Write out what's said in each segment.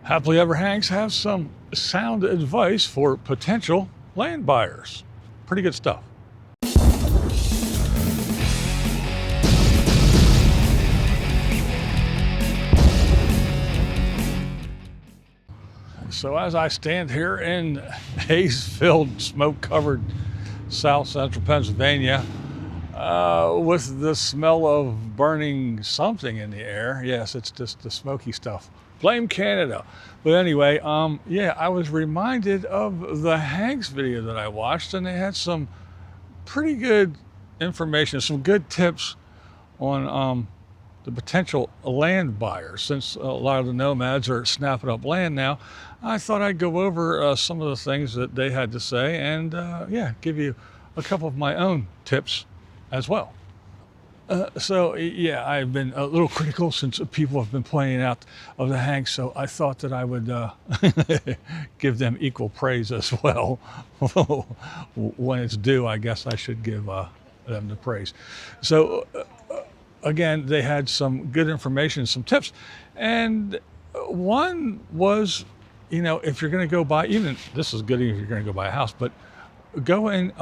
HappilyEverHanks has some sound advice for potential land buyers. Pretty good stuff. So as I stand here in haze-filled, smoke-covered south central Pennsylvania, with the smell of burning something in the air. Yes, it's just the smoky stuff. Blame Canada. But anyway, yeah, I was reminded of the Hanks video that I watched, and they had some pretty good information, some good tips on the potential land buyers. Since a lot of the nomads are snapping up land now, I thought I'd go over some of the things that they had to say and yeah, give you a couple of my own tips as well. So yeah, I've been a little critical since people have been pointing out of the Hanks, so I thought that I would give them equal praise as well. When it's due, I guess I should give them the praise. So again, they had some good information, some tips, and one was, you know, if you're going to go buy, even this is good if you're going to go buy a house, but go and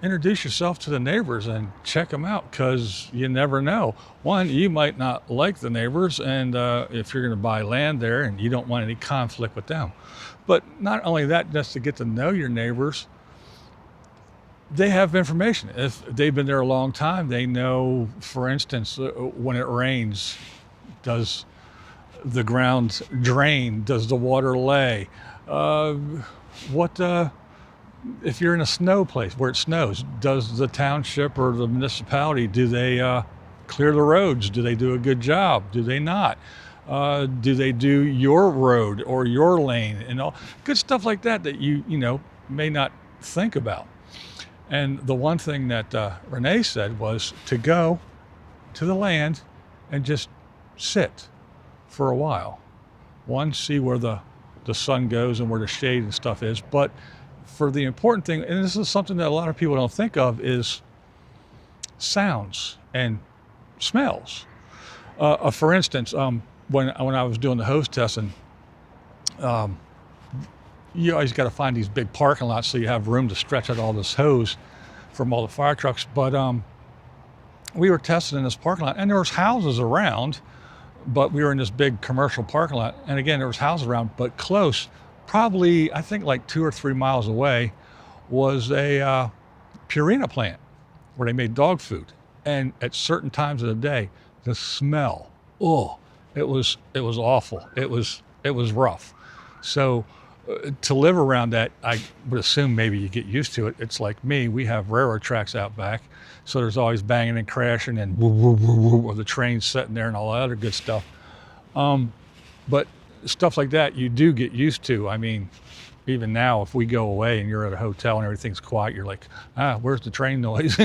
introduce yourself to the neighbors and check them out, because you never know. One, you might not like the neighbors, and if you're going to buy land there and you don't want any conflict with them. But not only that, just to get to know your neighbors, they have information. If they've been there a long time, they know, for instance, when it rains, does the ground drain? Does the water lay? If you're in a snow place where it snows, does the township or the municipality, do they clear the roads? Do they do a good job? Do they not? Do they do your road or your lane? And all good stuff like that that you know may not think about. And the one thing that Renee said was to go to the land and just sit for a while. One, see where the sun goes and where the shade and stuff is, but for the important thing, and this is something that a lot of people don't think of, is sounds and smells. For instance, when I was doing the hose testing, you always got to find these big parking lots so you have room to stretch out all this hose from all the fire trucks. But we were testing in this parking lot, and there was houses around, but we were in this big commercial parking lot. And again, there was houses around, but close, probably, I think like 2 or 3 miles away, was a Purina plant where they made dog food. And at certain times of the day, the smell, it was awful. It was rough. So to live around that, I would assume maybe you get used to it. It's like me, we have railroad tracks out back, so there's always banging and crashing and woo, woo, woo, woo, or the trains sitting there and all that other good stuff. But stuff like that you do get used to. I mean, even now, if we go away and you're at a hotel and everything's quiet, you're like, where's the train noise?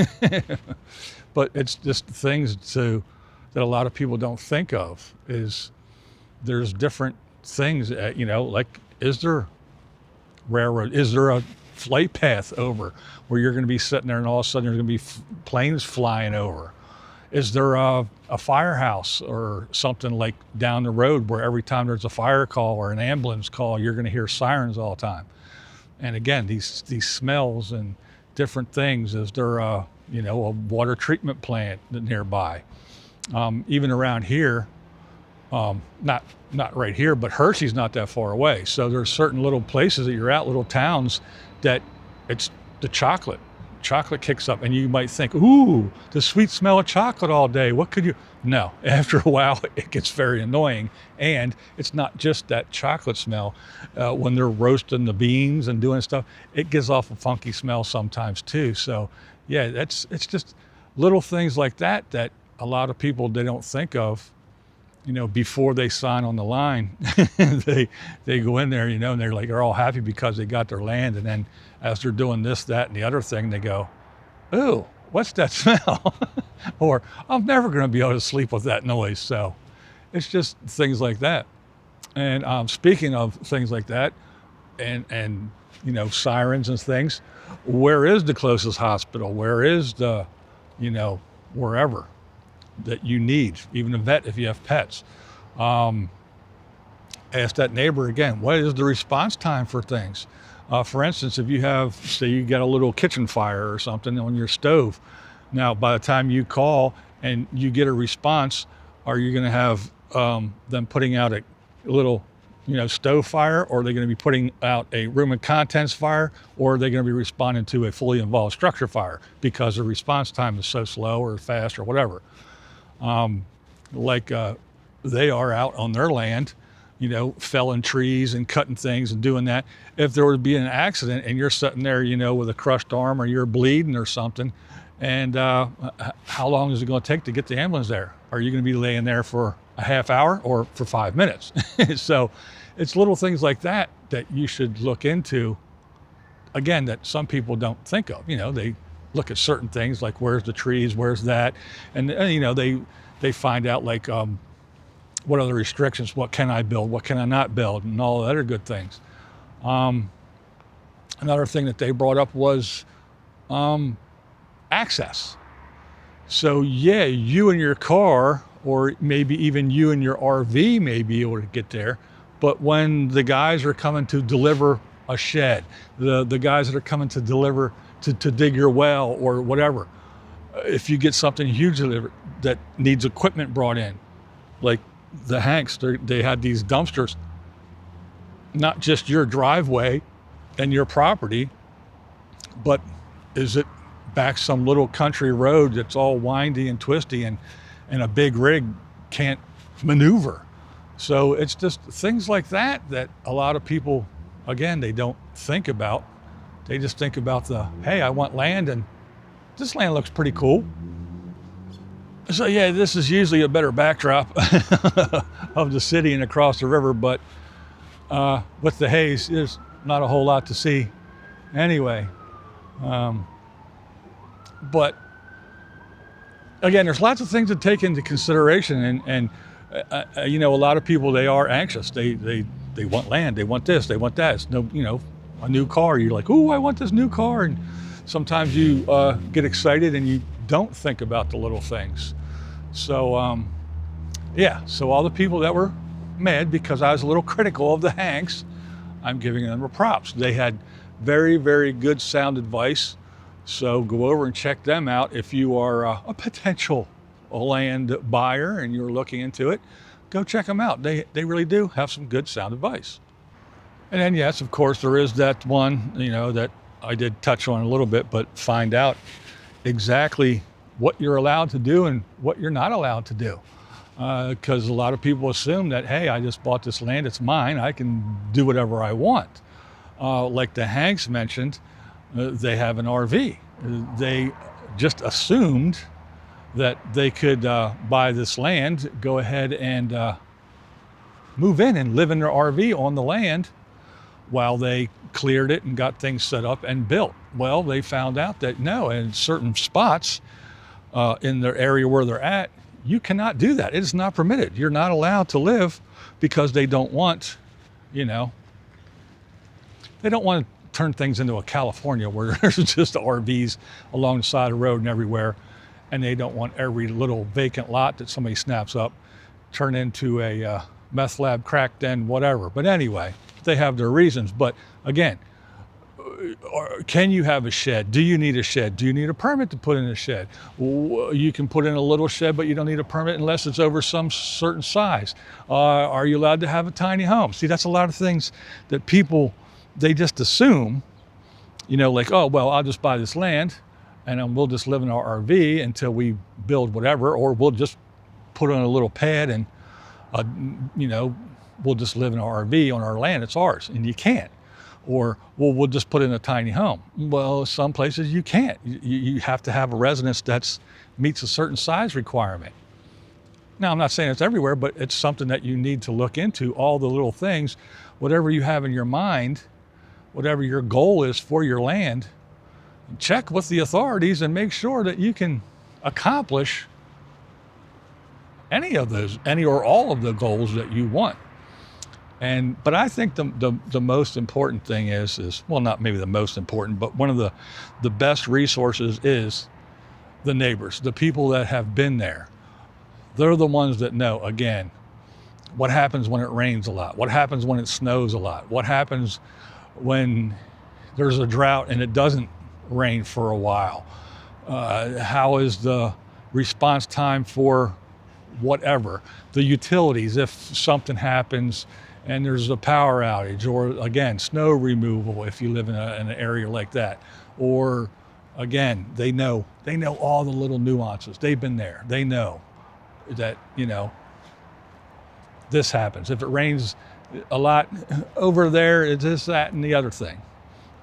But it's just things that a lot of people don't think of, is there's different things, you know, like, is there railroad? Is there a flight path over where you're going to be sitting there and all of a sudden there's going to be planes flying over? Is there a firehouse or something like down the road where every time there's a fire call or an ambulance call, you're going to hear sirens all the time? And again, these smells and different things. Is there a water treatment plant nearby? Even around here, not right here, but Hershey's not that far away. So there's certain little places that you're at, little towns, that it's the chocolate kicks up, and you might think, ooh, the sweet smell of chocolate all day. What could you? No, after a while, it gets very annoying. And it's not just that chocolate smell. When they're roasting the beans and doing stuff, it gives off a funky smell sometimes too. So yeah, it's just little things like that a lot of people, they don't think of, you know, before they sign on the line. they go in there, you know, and they're all happy because they got their land. And then as they're doing this, that, and the other thing, they go, ooh, what's that smell? Or I'm never going to be able to sleep with that noise. So it's just things like that. And speaking of things like that, and you know, sirens and things, where is the closest hospital? Where is the, you know, wherever that you need, even a vet if you have pets. ask that neighbor again, what is the response time for things? For instance, if you have, say you got a little kitchen fire or something on your stove, now by the time you call and you get a response, are you going to have them putting out a little, stove fire, or are they going to be putting out a room and contents fire, or are they going to be responding to a fully involved structure fire because the response time is so slow or fast or whatever? They are out on their land, felling trees and cutting things and doing that. If there would be an accident and you're sitting there, with a crushed arm or you're bleeding or something, and how long is it going to take to get the ambulance there? Are you going to be laying there for a half hour or for 5 minutes? So it's little things like that you should look into, again, that some people don't think of. They look at certain things like, where's the trees, where's that? And they find out like, what are the restrictions? What can I build? What can I not build? And all the other good things. Another thing that they brought up was access. So yeah, you and your car, or maybe even you and your RV may be able to get there. But when the guys are coming to deliver a shed, the guys that are coming to deliver, to dig your well or whatever, if you get something huge delivered that needs equipment brought in, like the Hanks, they had these dumpsters, not just your driveway and your property, but is it back some little country road that's all windy and twisty and a big rig can't maneuver. So it's just things like that a lot of people, again, they don't think about. They just think about hey, I want land and this land looks pretty cool. So yeah, this is usually a better backdrop of the city and across the river, but with the haze, there's not a whole lot to see anyway. But again, there's lots of things to take into consideration, and a lot of people, they are anxious. They want land, they want this, they want that. It's a new car. You're like, ooh, I want this new car, and sometimes you get excited and you don't think about the little things. So so all the people that were mad because I was a little critical of the Hanks, I'm giving them props. They had very, very good sound advice. So go over and check them out. If you are a potential land buyer and you're looking into it, go check them out. They really do have some good sound advice. And then, yes, of course, there is that one, that I did touch on a little bit, but find out exactly what you're allowed to do and what you're not allowed to do. Because a lot of people assume that, hey, I just bought this land, it's mine, I can do whatever I want. Like the Hanks mentioned, they have an RV. They just assumed that they could buy this land, go ahead and move in and live in their RV on the land while they cleared it and got things set up and built. Well, they found out that no, in certain spots in their area where they're at, you cannot do that. It is not permitted. You're not allowed to live because they don't want, they don't want to turn things into a California where there's just RVs along the side of the road and everywhere, and they don't want every little vacant lot that somebody snaps up turn into a meth lab, crack den, whatever. But anyway, they have their reasons. But again, can you have a shed? Do you need a shed? Do you need a permit to put in a shed? You can put in a little shed, but you don't need a permit unless it's over some certain size. Are you allowed to have a tiny home? See, that's a lot of things that people, they just assume, like, oh, well, I'll just buy this land and we'll just live in our RV until we build whatever, or we'll just put on a little pad and, we'll just live in our RV on our land, it's ours, and you can't. Or, well, we'll just put in a tiny home. Well, some places you can't. You have to have a residence that meets a certain size requirement. Now, I'm not saying it's everywhere, but it's something that you need to look into, all the little things, whatever you have in your mind, whatever your goal is for your land, check with the authorities and make sure that you can accomplish any or all of the goals that you want. But I think the most important thing is, well, not maybe the most important, but one of the best resources is the neighbors, the people that have been there. They're the ones that know. Again, What happens when it rains a lot? What happens when it snows a lot? What happens when there's a drought and it doesn't rain for a while? How is the response time for whatever? The utilities, if something happens and there's a power outage, or again, snow removal if you live in an area like that. Or again, they know all the little nuances. They've been there. They know that, this happens. If it rains a lot over there, it's this, that, and the other thing.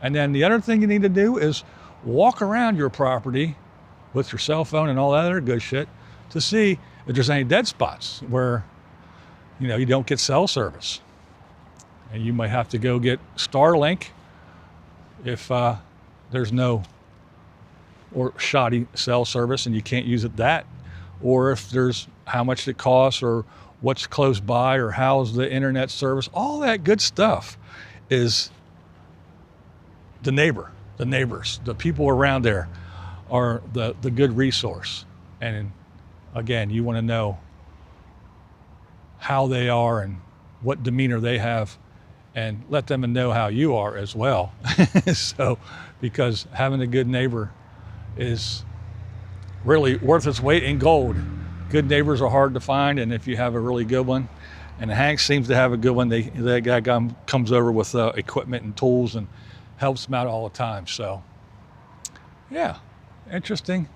And then the other thing you need to do is walk around your property with your cell phone and all that other good shit to see if there's any dead spots where, you don't get cell service. And you might have to go get Starlink if there's no or shoddy cell service and you can't use it that, or if there's how much it costs or what's close by or how's the internet service. All that good stuff is the neighbors, the people around there are the good resource. And again, you want to know how they are and what demeanor they have, and let them know how you are as well. So, because having a good neighbor is really worth its weight in gold. Good neighbors are hard to find, and if you have a really good one, and Hank seems to have a good one, that guy comes over with equipment and tools and helps them out all the time. So, yeah, interesting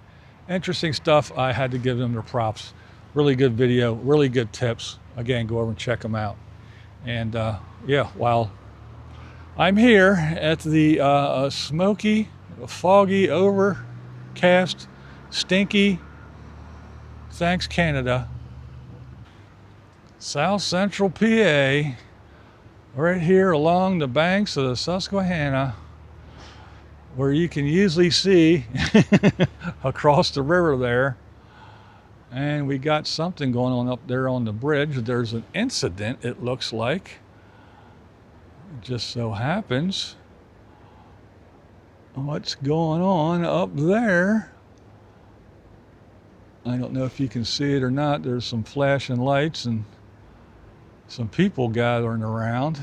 stuff. I had to give them their props. Really good video, really good tips. Again, go over and check them out. And yeah, while I'm here at the smoky, foggy, overcast, stinky, thanks Canada, South Central PA, right here along the banks of the Susquehanna, where you can usually see across the river there. And we got something going on up there on the bridge. There's an incident, it looks like. It just so happens. What's going on up there? I don't know if you can see it or not. There's some flashing lights and some people gathering around.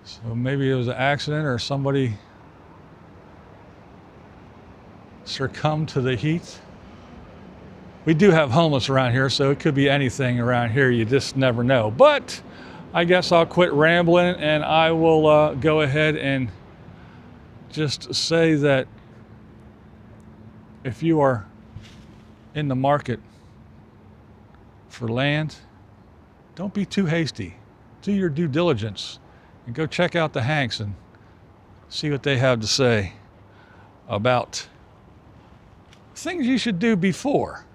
So maybe it was an accident or somebody succumbed to the heat. We do have homeless around here, so it could be anything around here. You just never know. But I guess I'll quit rambling, and I will go ahead and just say that if you are in the market for land, don't be too hasty. Do your due diligence and go check out the Hanks and see what they have to say about things you should do before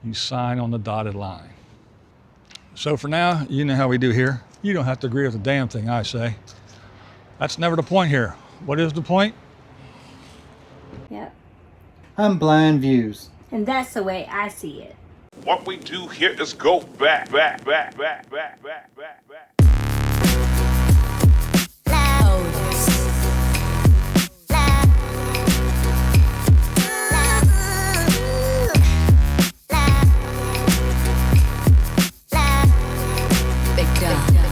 you sign on the dotted line. So for now, you know how we do here. You don't have to agree with a damn thing I say. That's never the point here. What is the point? Yep. I'm BlindViews. And that's the way I see it. What we do here is go back.